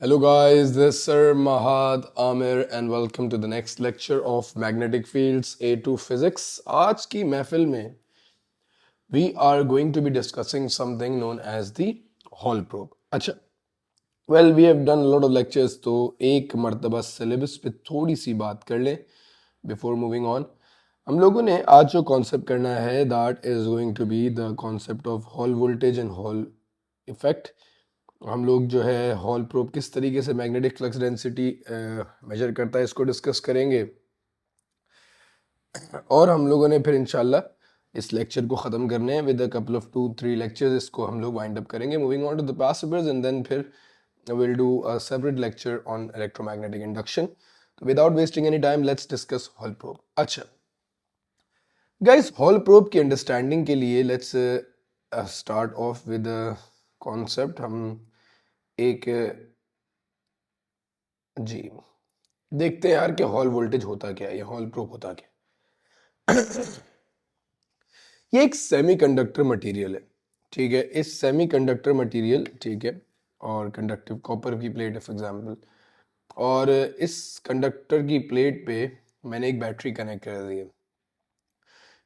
Hello guys, this is Sir Mahad Amir and welcome to the next lecture of Magnetic Fields A2 Physics. आज की महफिल में we are going to be discussing something known as the Hall probe. अच्छा, well we have done a lot of lectures तो एक मर्तबा syllabus पे थोड़ी सी बात कर लें before moving on. हम लोगों ने आज जो concept करना है that is going to be the concept of Hall voltage and Hall effect. हम लोग जो है हॉल प्रोब किस तरीके से मैग्नेटिक फ्लक्स डेंसिटी मेजर करता है इसको डिस्कस करेंगे और हम लोगों ने फिर इंशाल्लाह इस लेक्चर को ख़त्म करने हैं with a couple of 2-3 lectures इसको हम लोग वाइंड अप करेंगे moving on to the possibles and then फिर we'll do a separate lecture on electromagnetic induction. So without wasting any time, let's discuss Hall probe. अच्छा guys, Hall probe की understanding के लिए let's start off with the concept. हम एक जी देखते हैं यार कि हॉल वोल्टेज होता क्या है या हॉल प्रोब होता क्या है। ये एक सेमीकंडक्टर मटेरियल है, ठीक है। इस सेमीकंडक्टर मटेरियल, ठीक है, और कंडक्टिव कॉपर की प्लेट है फॉर एग्जांपल, और इस कंडक्टर की प्लेट पे मैंने एक बैटरी कनेक्ट कर दी है।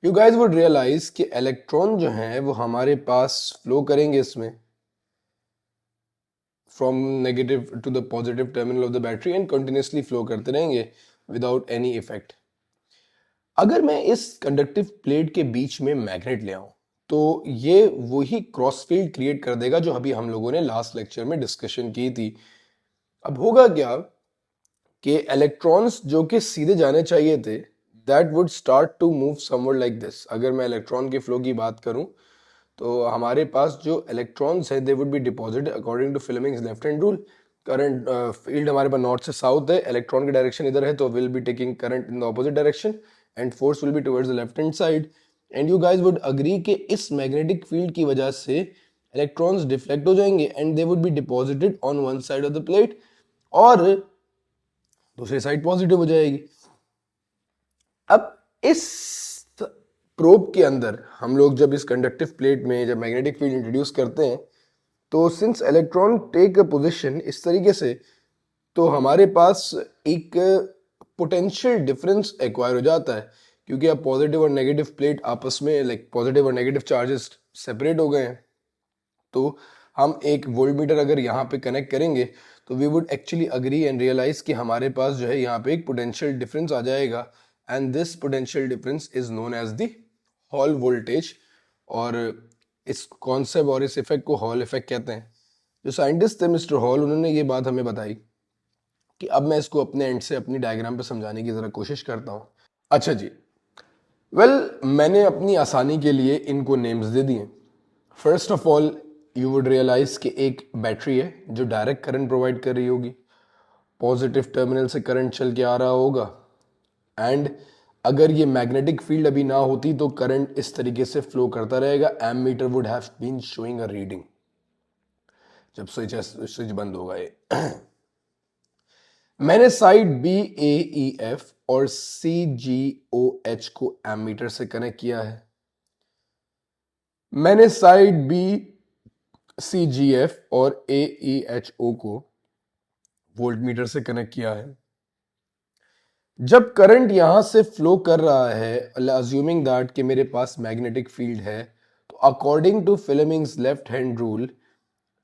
यू गाइस वुड रियलाइज कि इलेक्ट्रॉन जो हैं वो हमारे पास फ्लो करेंगे इसमें from negative to the positive terminal of the battery and continuously flow करते रहेंगे without any effect. अगर मैं इस कंडक्टिव प्लेट के बीच में मैग्नेट ले आऊं तो ये वही क्रॉस फील्ड क्रिएट कर देगा जो अभी हम लोगों ने लास्ट लेक्चर में डिस्कशन की थी। अब होगा क्या कि इलेक्ट्रॉन्स जो कि सीधे जाने चाहिए थे that would start to move somewhere like this. अगर मैं इलेक्ट्रॉन के फ्लो की बात करूं तो हमारे पास जो इलेक्ट्रॉन्स है they would be deposited according to Fleming's left hand rule. Current field हमारे पास नॉर्थ से साउथ है, इलेक्ट्रॉन की डायरेक्शन इधर है तो will be taking current in the opposite direction and force will be towards the left hand side. And you guys would agree कि इस मैग्नेटिक फील्ड की वजह से इलेक्ट्रॉन्स डिफ्लेक्ट हो जाएंगे and they would be deposited on one side of the plate और दूसरी side positive हो जाएगी। अब इस प्रोब के अंदर हम लोग जब इस कंडक्टिव प्लेट में जब मैग्नेटिक फील्ड इंट्रोड्यूस करते हैं तो since electron take a position इस तरीके से तो हमारे पास एक पोटेंशियल डिफरेंस एक्वायर हो जाता है क्योंकि अब पॉजिटिव और नेगेटिव प्लेट आपस में लाइक पॉजिटिव और नेगेटिव चार्जेस सेपरेट हो गए हैं। तो हम एक वोल्टमीटर अगर यहाँ पे कनेक्ट करेंगे तो we would actually agree and realise कि हमारे पास जो है यहाँ पे एक पोटेंशियल डिफरेंस आ जाएगा and this potential difference is known as the Hall voltage. और इस कॉन्सेप्ट और इस इफेक्ट को हॉल इफेक्ट कहते हैं। जो साइंटिस्ट थे मिस्टर हॉल उन्होंने ये बात हमें बताई कि अब मैं इसको अपने एंड से अपनी डायग्राम पे समझाने की जरा कोशिश करता हूँ। अच्छा जी, मैंने अपनी आसानी के लिए इनको नेम्स दे दिए। First of all you would realise कि एक बैटरी है जो डायरेक्ट करंट प्रोवाइड कर रही होगी, पॉजिटिव टर्मिनल से करंट चल के आ रहा होगा एंड अगर ये मैग्नेटिक फील्ड अभी ना होती तो करंट इस तरीके से फ्लो करता रहेगा। Ammeter would have been showing a reading जब स्विच बंद होगा ये। मैंने side B A E F और सी जी ओ एच को एमीटर से कनेक्ट किया है। मैंने side B C G F और ए ई एच ओ को वोल्टमीटर से कनेक्ट किया है। जब करंट यहां से फ्लो कर रहा है अज्यूमिंग दैट कि मेरे पास मैग्नेटिक फील्ड है तो according to Fleming's left hand rule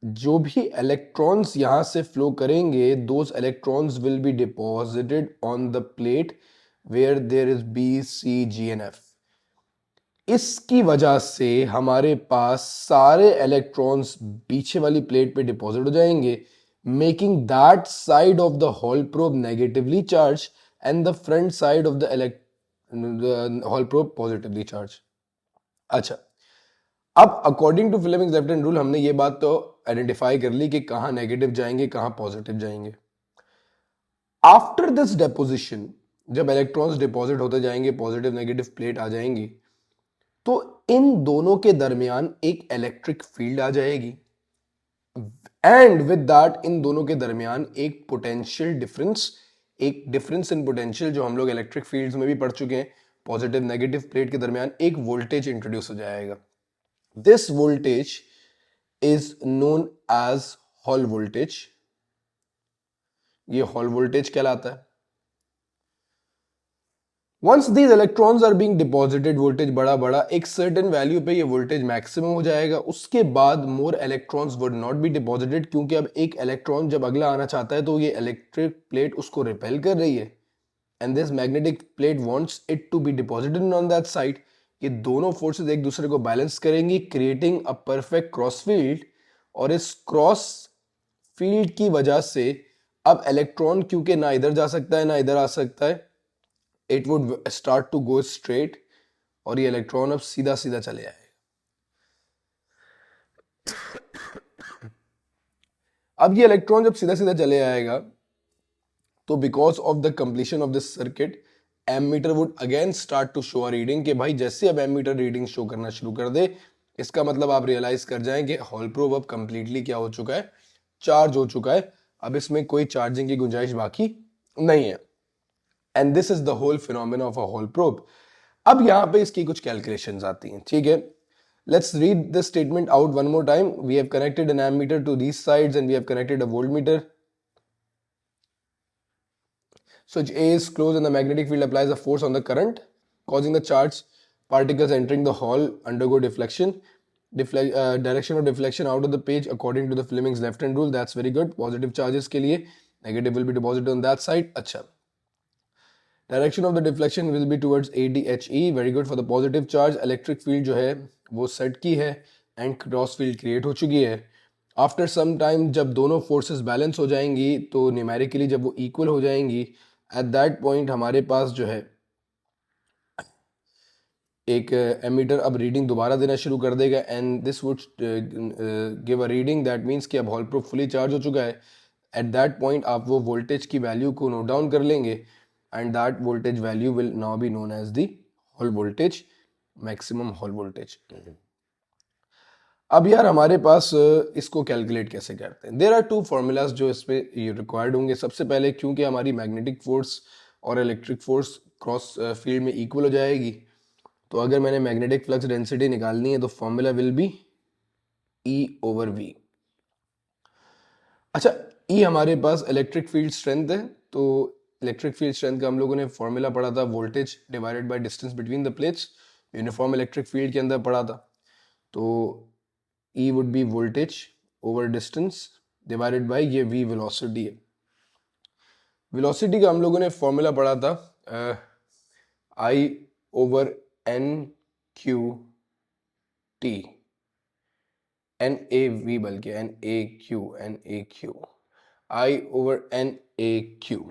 जो भी इलेक्ट्रॉन्स यहां से फ्लो करेंगे those electrons will be deposited on the plate where there is B C G N F. इसकी वजह से हमारे पास सारे इलेक्ट्रॉन्स पीछे वाली प्लेट पे डिपॉजिट हो जाएंगे making that side of the hall probe negatively charge and the front side of the hall probe positively charge. अच्छा, अब according to Fleming's left hand rule हमने ये बात तो आइडेंटिफाई कर ली कि कहां नेगेटिव जाएंगे कहां पॉजिटिव जाएंगे। आफ्टर दिस डेपोजिशन जब इलेक्ट्रॉन्स डिपॉजिट होते जाएंगे पॉजिटिव नेगेटिव प्लेट आ जाएंगी तो इन दोनों के दरमियान एक इलेक्ट्रिक फील्ड आ जाएगी एंड विद दैट इन दोनों के दरमियान एक पोटेंशियल डिफरेंस, एक डिफरेंस इन पोटेंशियल जो हम लोग इलेक्ट्रिक फील्ड्स में भी पढ़ चुके हैं, पॉजिटिव नेगेटिव प्लेट के दरमियान एक वोल्टेज इंट्रोड्यूस हो जाएगा। This voltage is known as Hall voltage ये हॉल वोल्टेज कहलाता है। Once these electrons are being deposited, voltage बड़ा बड़ा एक सर्टेन वैल्यू पे ये वोल्टेज मैक्सिमम हो जाएगा, उसके बाद मोर electrons would not be deposited, क्योंकि अब एक इलेक्ट्रॉन जब अगला आना चाहता है तो ये इलेक्ट्रिक प्लेट उसको रिपेल कर रही है, and this magnetic plate wants it to be deposited on that side. ये दोनों फोर्सेस एक दूसरे को बैलेंस करेंगी, creating a perfect cross field, और इस क्रॉस फील्ड की वजह से अब इलेक्ट्रॉन क्योंकि ना इधर जा सकता है ना इधर आ सकता है, it would start to go straight, और ये इलेक्ट्रॉन अब सीधा सीधा चले आएगा। अब ये इलेक्ट्रॉन जब सीधा सीधा चले आएगा तो because of the completion of this circuit ammeter would again start to show a reading, कि भाई जैसे अब एमीटर रीडिंग शो करना शुरू कर दे, इसका मतलब आप रियलाइज कर जाएं कि हॉल प्रोब अब कंप्लीटली क्या हो चुका है, चार्ज हो चुका है, अब इसमें कोई चार्जिंग की गुंजाइश बाकी नहीं है। And this is the whole phenomena of a Hall probe. अब यहां पे इसकी कुछ कैलकुलेशंस आती हैं, ठीक है। Let's read the statement out one more time. We have connected an ammeter to these sides and we have connected a voltmeter. Switch A is closed and the magnetic field applies a force on the current, causing the charged particles entering the hole undergo deflection. Direction of deflection out of the page according to the Fleming's left hand rule. That's very good. Positive charges के लिए negative will be deposited on that side. अच्छा. Direction of the deflection will be towards ADHE. Very good for the positive charge. Electric field जो है वो set की है and cross field create हो चुकी है. आफ्टर सम टाइम जब दोनों फोर्सेस बैलेंस हो जाएंगी तो न्यूमेरिकली जब वो इक्वल हो जाएंगी, एट दैट पॉइंट हमारे पास जो है एक एमीटर अब रीडिंग दोबारा देना शुरू कर देगा, and this would give a reading, that means कि अब हॉल प्रूफ फुली चार्ज हो चुका है। एट दैट पॉइंट आप वो वोल्टेज की वैल्यू को नोट डाउन कर लेंगे, and that voltage value will now be known as the Hall voltage, maximum Hall voltage. अब यार हमारे पास इसको कैलकुलेट कैसे करते हैं। देयर आर टू फॉर्मूलाज जो इस पे रिक्वायर्ड होंगे। सबसे पहले क्योंकि हमारी मैग्नेटिक फोर्स और इलेक्ट्रिक फोर्स क्रॉस फील्ड में इक्वल हो जाएगी, तो अगर मैंने मैग्नेटिक फ्लक्स डेंसिटी निकालनी है तो formula will be E over V। अच्छा, E हमारे पास इलेक्ट्रिक फील्ड स्ट्रेंथ है, तो इलेक्ट्रिक फील्ड स्ट्रेंथ का हम लोगों ने फॉर्मूला पढ़ा था voltage divided by distance between the plates, uniform electric field के अंदर पढ़ा था। तो E would be voltage over distance divided by ये V velocity है। velocity का हम लोगों ने फॉर्मूला पढ़ा था I over N Q T, N A V बल्कि N A Q I over N A Q।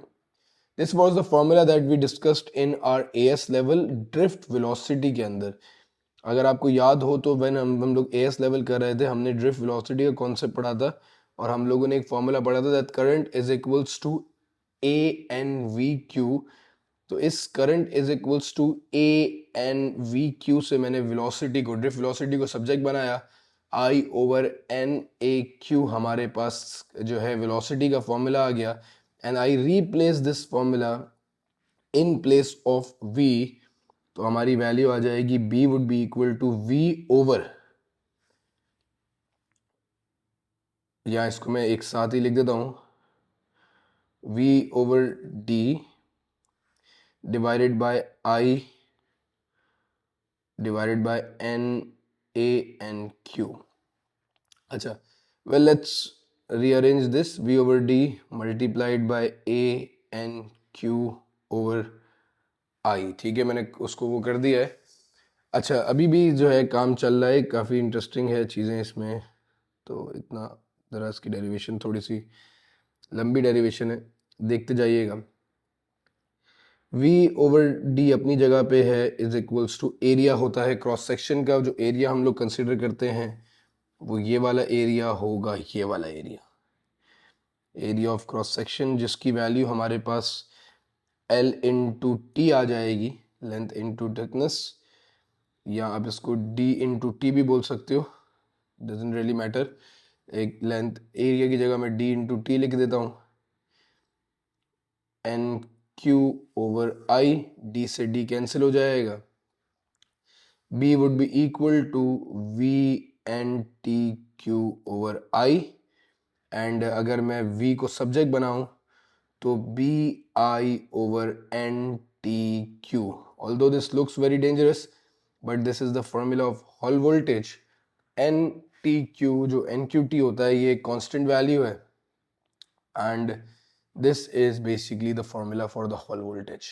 This was the formula that we discussed in our AS level drift velocity के अंदर। अगर आपको याद हो तो व्हेन हम लोग एएस लेवल कर रहे थे, हमने ड्रिफ्ट वेलोसिटी का कॉन्सेप्ट पढ़ा था, और हम लोगों ने एक फॉर्मूला पढ़ा था that current is equals to A N V Q. तो इस current is equals to A N V Q से मैंने वेलोसिटी को, ड्रिफ्ट वेलोसिटी को सब्जेक्ट बनाया। I over N A Q हमारे पास जो है वेलोसिटी का फॉर्मूला आ गया, and I replace this formula in place of V, तो हमारी वैल्यू आ जाएगी B would be equal to V over, या इसको मैं एक साथ ही लिख देता हूं, V over D divided by I divided by N A N Q। अच्छा, well let's rearrange this, V over D multiplied by A N Q over I। ठीक है, मैंने उसको वो कर दिया है। अच्छा, अभी भी जो है काम चल रहा है, काफ़ी इंटरेस्टिंग है चीज़ें इसमें, तो इतना ज़रा इसकी डेरिवेशन थोड़ी सी लंबी डेरिवेशन है, देखते जाइएगा। V ओवर D अपनी जगह पे है इज इक्वल्स टू एरिया होता है क्रॉस सेक्शन का, जो एरिया हम लोग कंसिडर करते हैं वो ये वाला एरिया होगा, ये वाला एरिया ऑफ क्रॉस सेक्शन, जिसकी वैल्यू हमारे पास L इंटू टी आ जाएगी, लेंथ इंटू थिकनेस, या आप इसको D इंटू टी भी बोल सकते हो, डजेंट रियली मैटर। एक लेंथ एरिया की जगह मैं D इंटू टी लिख देता हूँ, N Q over I, D से डी कैंसिल हो जाएगा, B would be equal to V N T Q over I, and अगर मैं V को सब्जेक्ट बनाऊं तो BI over NTQ. Although this looks very dangerous, but this is the formula of Hall voltage. NTQ जो NQT होता है ये constant value है, and this is basically the formula for the Hall voltage.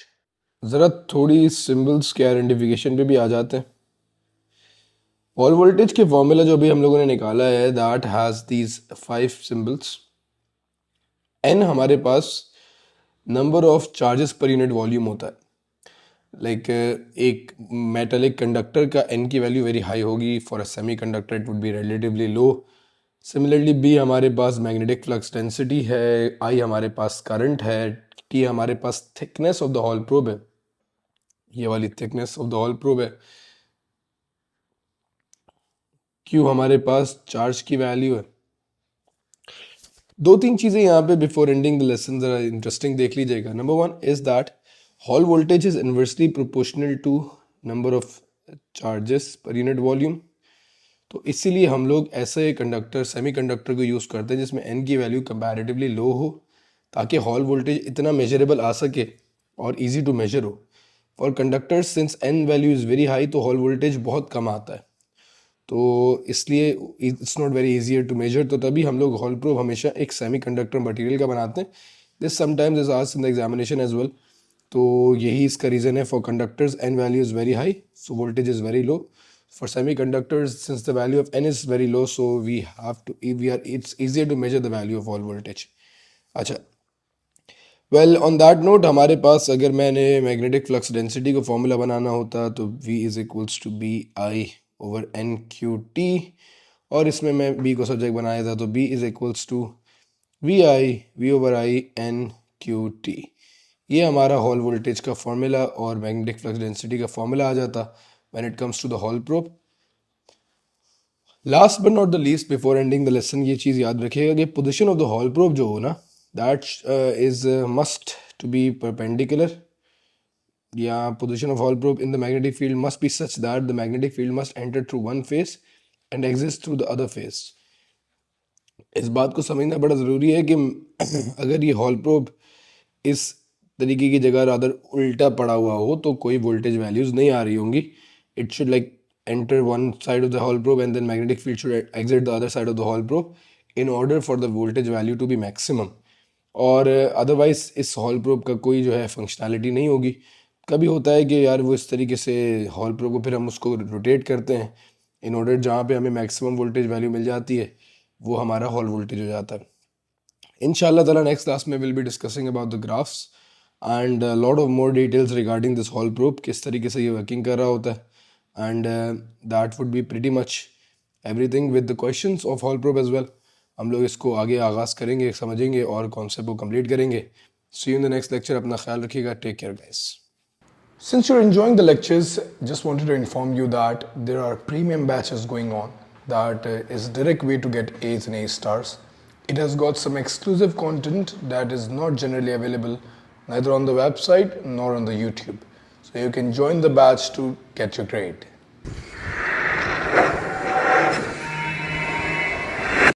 ज़रा थोड़ी symbols के identification पे भी आ जाते हैं. हॉल वोल्टेज के फॉर्मूला जो अभी हम लोगों ने निकाला है that has these 5 symbols. N हमारे पास नंबर ऑफ चार्जेस पर यूनिट वॉल्यूम होता है. लाइक एक मेटलिक कंडक्टर का N की वैल्यू वेरी हाई होगी. For a semiconductor it would be relatively low. Similarly B हमारे पास मैग्नेटिक फ्लक्स डेंसिटी है, I हमारे पास करंट है, T हमारे पास thickness of the hall probe है, ये वाली thickness of the hall probe है, Q हमारे पास चार्ज की वैल्यू है. दो तीन चीज़ें यहाँ पे बिफोर एंडिंग द लेसन ज़रा इंटरेस्टिंग देख लीजिएगा. Number one is that Hall voltage is inversely proportional to number of charges पर यूनिट वॉल्यूम. तो इसीलिए हम लोग ऐसे कंडक्टर सेमी कंडक्टर को यूज़ करते हैं जिसमें N की वैल्यू कंपैरेटिवली लो हो, ताकि हॉल वोल्टेज इतना मेजरेबल आ सके और इजी टू मेजर हो. For conductors since N value is very high तो हॉल वोल्टेज बहुत कम आता है, तो इसलिए it's not very easier to measure. तो तभी हम लोग हॉल प्रोब हमेशा एक सेमी कंडक्टर मटीरियल का बनाते हैं. This sometimes is asked in the examination as well. तो यही इसका रीज़न है. For conductors N value is very high so voltage is very low. For semi conductors since the value of N is very low so it's easier to measure the value of Hall voltage. अच्छा, well on that note हमारे पास अगर मैंने magnetic flux density को formula बनाना होता तो V is equals to BI over NQT, और इसमें मैं B को सब्जेक्ट बनाया था तो B is equals to V over I NQT. ये हमारा हॉल वोल्टेज का फॉर्मूला और मैग्नेटिक फ्लक्स डेंसिटी का फॉर्मूला आ जाता when it comes to the hall probe. Last but not the least before ending the lesson ये चीज़ याद रखिएगा कि position of the hall probe जो हो ना that is must to be perpendicular. Yeah, position of Hall probe in the magnetic field must be such that the magnetic field must enter through one phase and exist through the other phase. इस बात को समझना बड़ा ज़रूरी है कि अगर ये हॉल प्रोब इस तरीके की जगह रादर उल्टा पड़ा हुआ हो तो कोई वोल्टेज वैल्यूज़ नहीं आ रही होंगी. It should like enter one side of the Hall probe and then magnetic field should exit the other side of the Hall probe in order for the voltage value to be maximum. और otherwise इस hall probe का कोई जो है functionality नहीं होगी. कभी होता है कि यार वो इस तरीके से हॉल प्रोब को फिर हम उसको रोटेट करते हैं इन ऑर्डर जहाँ पे हमें मैक्सिमम वोल्टेज वैल्यू मिल जाती है वो हमारा हॉल वोल्टेज हो जाता है. इंशाल्लाह ताला नेक्स्ट क्लास में will be discussing about the graphs and lot of more details regarding this Hall probe, किस तरीके से ये वर्किंग कर रहा होता है. And that would be pretty much everything with the questions of Hall probe as well. हम लोग इसको आगे आगाज़ करेंगे, समझेंगे और कॉन्सेप्ट को कंप्लीट करेंगे. See you in the next lecture. अपना ख्याल रखिएगा. Take care guys. Since you're enjoying the lectures, just wanted to inform you that there are premium batches going on. That is a direct way to get A's and A stars. It has got some exclusive content that is not generally available neither on the website nor on the YouTube. So you can join the batch to get your grade.